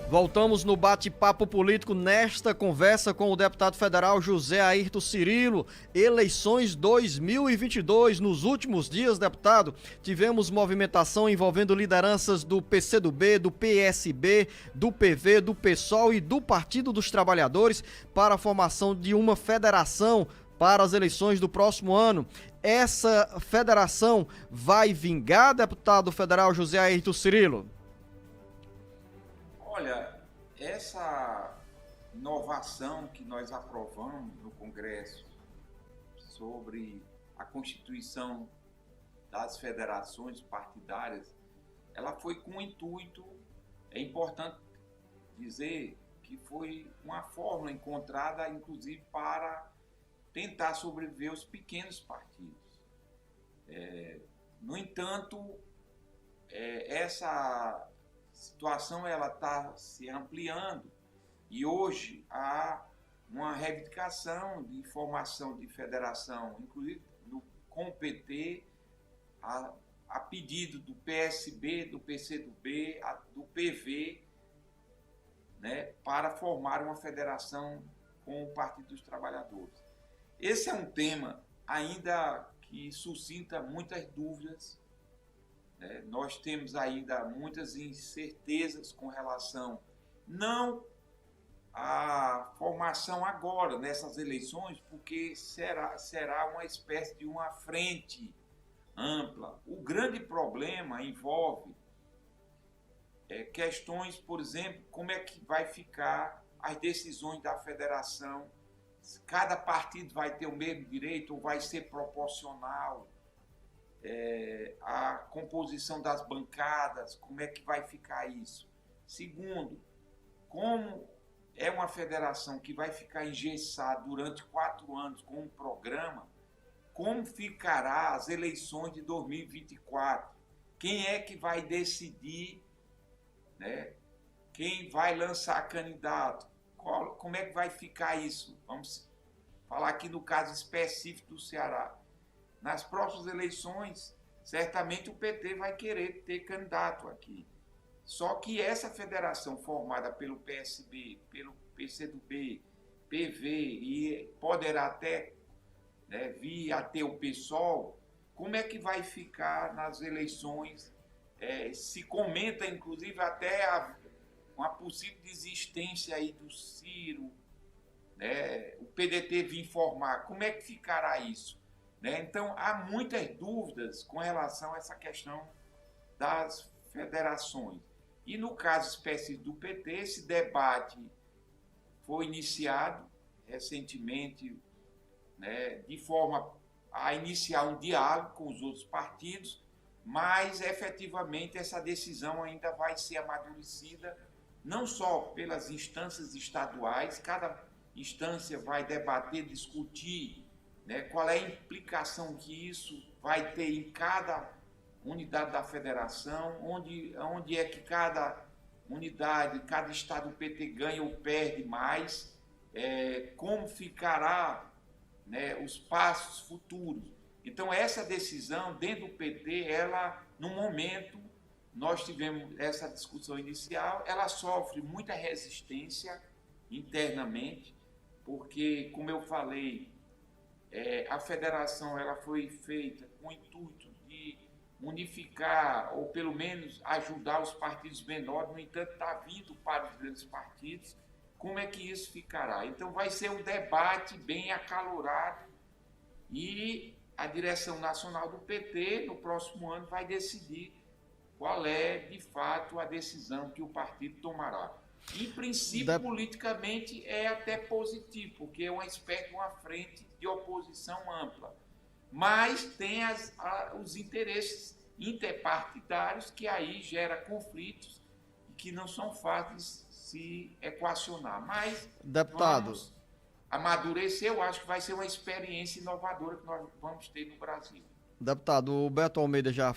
Voltamos no bate-papo político nesta conversa com o deputado federal José Ayrton Cirilo. Eleições 2022. Nos últimos dias, deputado, tivemos movimentação envolvendo lideranças do PCdoB, do PSB, do PV, do PSOL e do Partido dos Trabalhadores para a formação de uma federação para as eleições do próximo ano. Essa federação vai vingar, deputado federal José Ayrton Cirilo? Olha, essa inovação que nós aprovamos no Congresso sobre a constituição das federações partidárias, ela foi com o intuito, é importante dizer que foi uma fórmula encontrada, inclusive, para tentar sobreviver os pequenos partidos. No entanto, essa situação ela está se ampliando e hoje há uma reivindicação de formação de federação, inclusive com o PT, a pedido do PSB, do PCdoB, do PV, né, para formar uma federação com o Partido dos Trabalhadores. Esse é um tema ainda que suscita muitas dúvidas. Nós temos ainda muitas incertezas com relação, não à formação agora, nessas eleições, porque será uma espécie de uma frente ampla. O grande problema envolve questões, por exemplo, como é que vai ficar as decisões da federação, se cada partido vai ter o mesmo direito ou vai ser proporcional, a composição das bancadas, como é que vai ficar isso. Segundo, como é uma federação que vai ficar engessada durante 4 anos com um programa, como ficará as eleições de 2024? Quem é que vai decidir, né? Quem vai lançar candidato? Como é que vai ficar isso? Vamos falar aqui no caso específico do Ceará. Nas próximas eleições, certamente o PT vai querer ter candidato aqui. Só que essa federação formada pelo PSB, pelo PCdoB, PV e poderá até vir a ter o PSOL, como é que vai ficar nas eleições? Se comenta, inclusive, até uma possível desistência aí do Ciro, o PDT vir formar. Como é que ficará isso? Então, há muitas dúvidas com relação a essa questão das federações. E no caso específico do PT, esse debate foi iniciado recentemente, de forma a iniciar um diálogo com os outros partidos, mas efetivamente essa decisão ainda vai ser amadurecida, não só pelas instâncias estaduais, cada instância vai debater, discutir, qual é a implicação que isso vai ter em cada unidade da federação, onde é que cada unidade, cada estado do PT ganha ou perde mais, como ficará, os passos futuros. Então, essa decisão dentro do PT, no momento, nós tivemos essa discussão inicial, ela sofre muita resistência internamente, porque, como eu falei, a federação ela foi feita com o intuito de unificar ou pelo menos ajudar os partidos menores, no entanto está vindo para os grandes partidos. Como é que isso ficará? Então vai ser um debate bem acalorado e a direção nacional do PT no próximo ano vai decidir qual é de fato a decisão que o partido tomará. Em princípio, politicamente, é até positivo, porque é uma espécie de uma frente de oposição ampla. Mas tem os interesses interpartidários que aí gera conflitos e que não são fáceis de se equacionar. Mas, deputado, vamos amadurecer, eu acho que vai ser uma experiência inovadora que nós vamos ter no Brasil. Deputado, o Beto Almeida já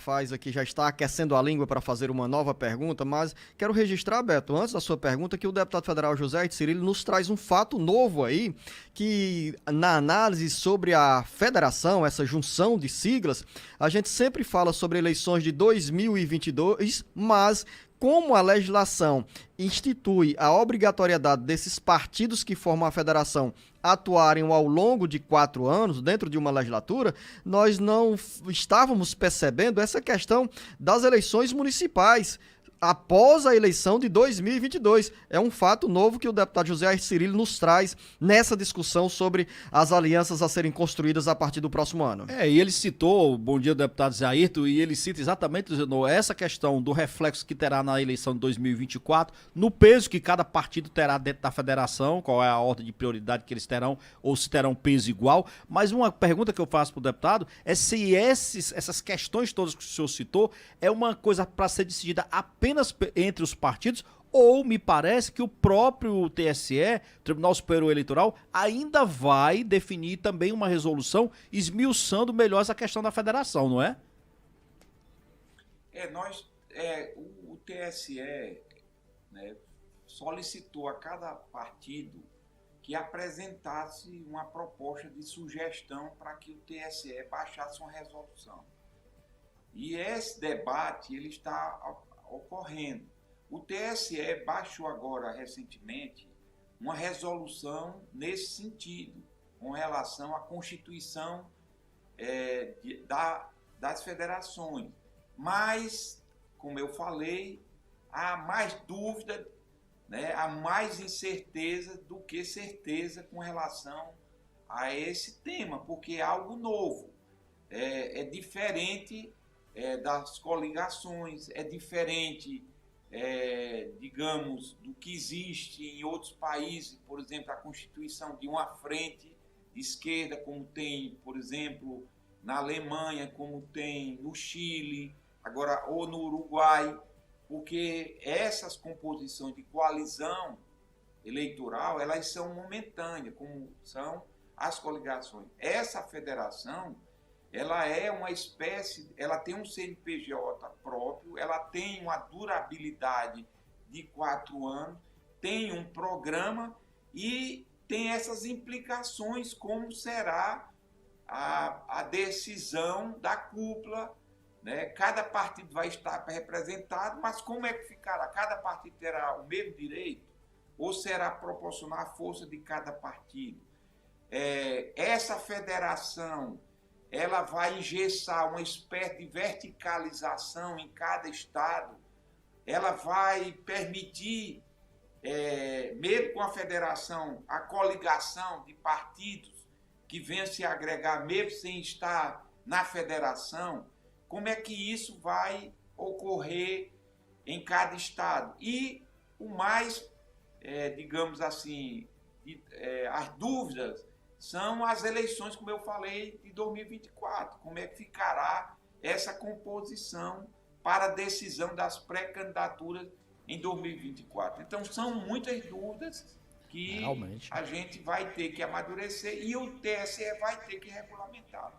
está aquecendo a língua para fazer uma nova pergunta, mas quero registrar, Beto, antes da sua pergunta, que o deputado federal José Ayrton Cirilo nos traz um fato novo aí, que na análise sobre a federação, essa junção de siglas, a gente sempre fala sobre eleições de 2022, mas como a legislação institui a obrigatoriedade desses partidos que formam a federação atuarem ao longo de 4 anos dentro de uma legislatura, nós não estávamos percebendo essa questão das eleições municipais após a eleição de 2022. É um fato novo que o deputado José Ayrton Cirillo nos traz nessa discussão sobre as alianças a serem construídas a partir do próximo ano. E ele citou, bom dia, deputado Zé Ayrton, e ele cita exatamente, Zenor, essa questão do reflexo que terá na eleição de 2024, no peso que cada partido terá dentro da federação, qual é a ordem de prioridade que eles terão, ou se terão peso igual. Mas uma pergunta que eu faço para o deputado é se essas questões todas que o senhor citou é uma coisa para ser decidida apenas entre os partidos, ou me parece que o próprio TSE, Tribunal Superior Eleitoral, ainda vai definir também uma resolução esmiuçando melhor essa questão da federação, não é? O TSE, né, solicitou a cada partido que apresentasse uma proposta de sugestão para que o TSE baixasse uma resolução. E esse debate ele está ocorrendo. O TSE baixou agora, recentemente, uma resolução nesse sentido, com relação à constituição das federações. Mas, como eu falei, há mais dúvida, né, há mais incerteza do que certeza com relação a esse tema, porque é algo novo, é diferente das coligações, é diferente, digamos, do que existe em outros países, por exemplo, a constituição de uma frente de esquerda, como tem, por exemplo, na Alemanha, como tem no Chile, agora ou no Uruguai, porque essas composições de coalizão eleitoral, elas são momentâneas, como são as coligações. Essa federação, ela é uma espécie, ela tem um CNPJ próprio, ela tem uma durabilidade de 4 anos, tem um programa e tem essas implicações, como será a decisão da cúpula, né? Cada partido vai estar representado, mas como é que ficará? Cada partido terá o mesmo direito ou será proporcional à força de cada partido? Essa federação, ela vai engessar uma espécie de verticalização em cada estado, ela vai permitir, mesmo com a federação, a coligação de partidos que venham se agregar, mesmo sem estar na federação. Como é que isso vai ocorrer em cada estado? E o mais, digamos assim, as dúvidas são as eleições, como eu falei, de 2024. Como é que ficará essa composição para a decisão das pré-candidaturas em 2024? Então, são muitas dúvidas que realmente a gente vai ter que amadurecer e o TSE vai ter que regulamentar.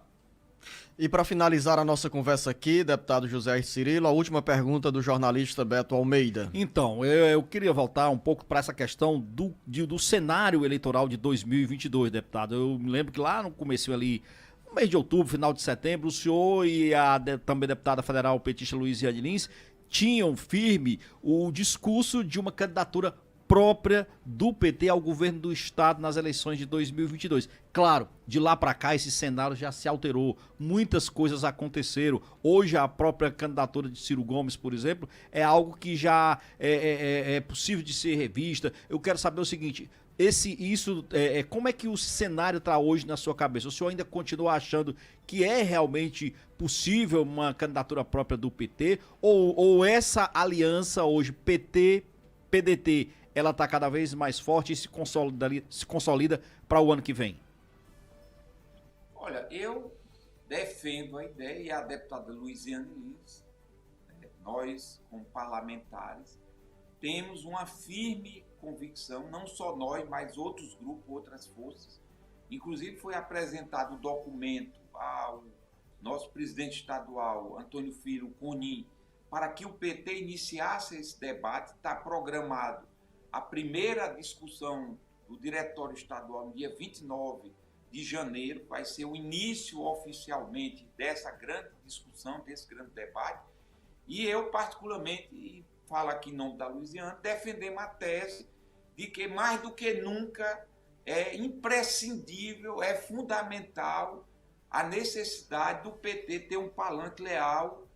E para finalizar a nossa conversa aqui, deputado José Ayrton Cirillo, a última pergunta do jornalista Beto Almeida. Então, eu queria voltar um pouco para essa questão do cenário eleitoral de 2022, deputado. Eu me lembro que lá no começo ali, no mês de outubro, final de setembro, o senhor e a também deputada federal petista Luiziane Lins tinham firme o discurso de uma candidatura própria do PT ao governo do estado nas eleições de 2022. Claro, de lá para cá esse cenário já se alterou, muitas coisas aconteceram. Hoje a própria candidatura de Ciro Gomes, por exemplo, é algo que já é possível de ser revista. Eu quero saber o seguinte, como é que o cenário está hoje na sua cabeça? O senhor ainda continua achando que é realmente possível uma candidatura própria do PT? Ou essa aliança hoje, PT-PDT, ela está cada vez mais forte e se consolida para o ano que vem? Olha, eu defendo a ideia, e a deputada Luiziane Lins, nós, como parlamentares, temos uma firme convicção, não só nós, mas outros grupos, outras forças. Inclusive foi apresentado o documento ao nosso presidente estadual, Antônio Filho Conin, para que o PT iniciasse esse debate. Está programado a primeira discussão do Diretório Estadual no dia 29 de janeiro, vai ser o início oficialmente dessa grande discussão, desse grande debate. E eu, particularmente, falo aqui em nome da Luiziane, defendemos a tese de que mais do que nunca é imprescindível, é fundamental a necessidade do PT ter um palanque leal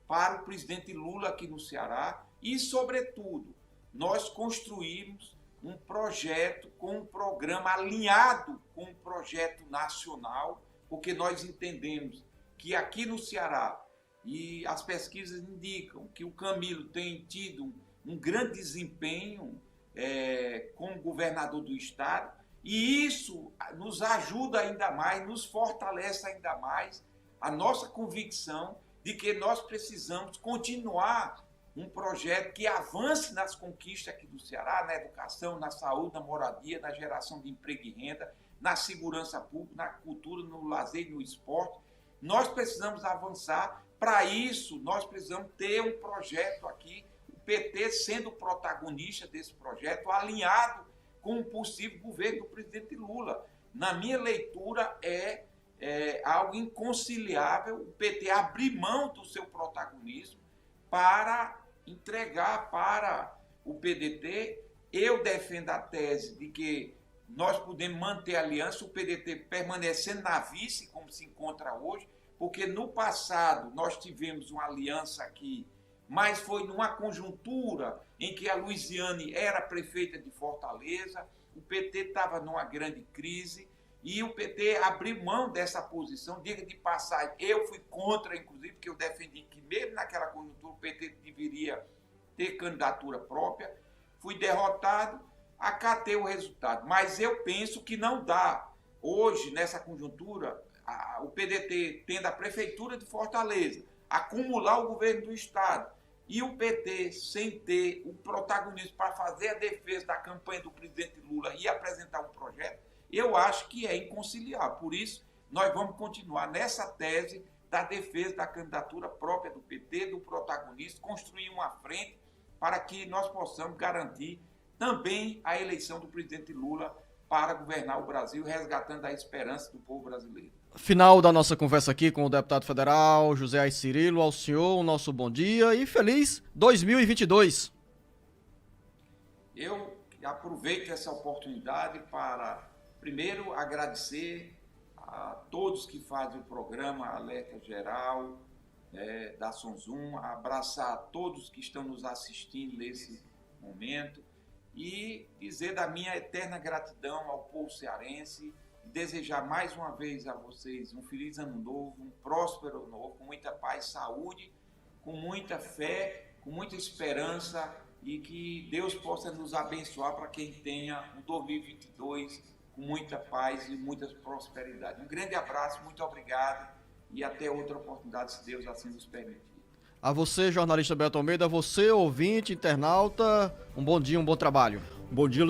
para o presidente Lula aqui no Ceará e, sobretudo, nós construímos um projeto com um programa alinhado com um projeto nacional, porque nós entendemos que aqui no Ceará, e as pesquisas indicam que o Camilo tem tido um grande desempenho como governador do estado, e isso nos ajuda ainda mais, nos fortalece ainda mais a nossa convicção de que nós precisamos continuar um projeto que avance nas conquistas aqui do Ceará, na educação, na saúde, na moradia, na geração de emprego e renda, na segurança pública, na cultura, no lazer e no esporte. Nós precisamos avançar. Para isso, nós precisamos ter um projeto aqui, o PT sendo protagonista desse projeto, alinhado com o possível governo do presidente Lula. Na minha leitura, é algo inconciliável o PT abrir mão do seu protagonismo para entregar para o PDT. Eu defendo a tese de que nós podemos manter a aliança, o PDT permanecendo na vice, como se encontra hoje, porque no passado nós tivemos uma aliança aqui, mas foi numa conjuntura em que a Luiziane era prefeita de Fortaleza, o PT estava numa grande crise e o PT abriu mão dessa posição. Diga de passagem, eu fui contra, inclusive, porque eu defendi que mesmo naquela conjuntura o PT deveria ter candidatura própria. Fui derrotado, acatei o resultado, mas eu penso que não dá hoje, nessa conjuntura, o PDT tendo a prefeitura de Fortaleza, acumular o governo do estado e o PT sem ter o protagonismo para fazer a defesa da campanha do presidente Lula e apresentar um projeto, eu acho que é inconciliável. Por isso, nós vamos continuar nessa tese da defesa da candidatura própria do PT, do protagonismo, construir uma frente para que nós possamos garantir também a eleição do presidente Lula para governar o Brasil, resgatando a esperança do povo brasileiro. Final da nossa conversa aqui com o deputado federal José Aires Cirilo. Ao senhor, o nosso bom dia e feliz 2022. Eu aproveito essa oportunidade para, primeiro, agradecer a todos que fazem o programa Alerta Geral da Sonzum, abraçar todos que estão nos assistindo nesse momento e dizer da minha eterna gratidão ao povo cearense, desejar mais uma vez a vocês um feliz ano novo, um próspero ano novo, com muita paz, saúde, com muita fé, com muita esperança e que Deus possa nos abençoar para quem tenha um 2022 com muita paz e muita prosperidade. Um grande abraço, muito obrigado e até outra oportunidade, se Deus assim nos permitir. A você, jornalista Beto Almeida, a você, ouvinte, internauta, um bom dia, um bom trabalho. Bom dia,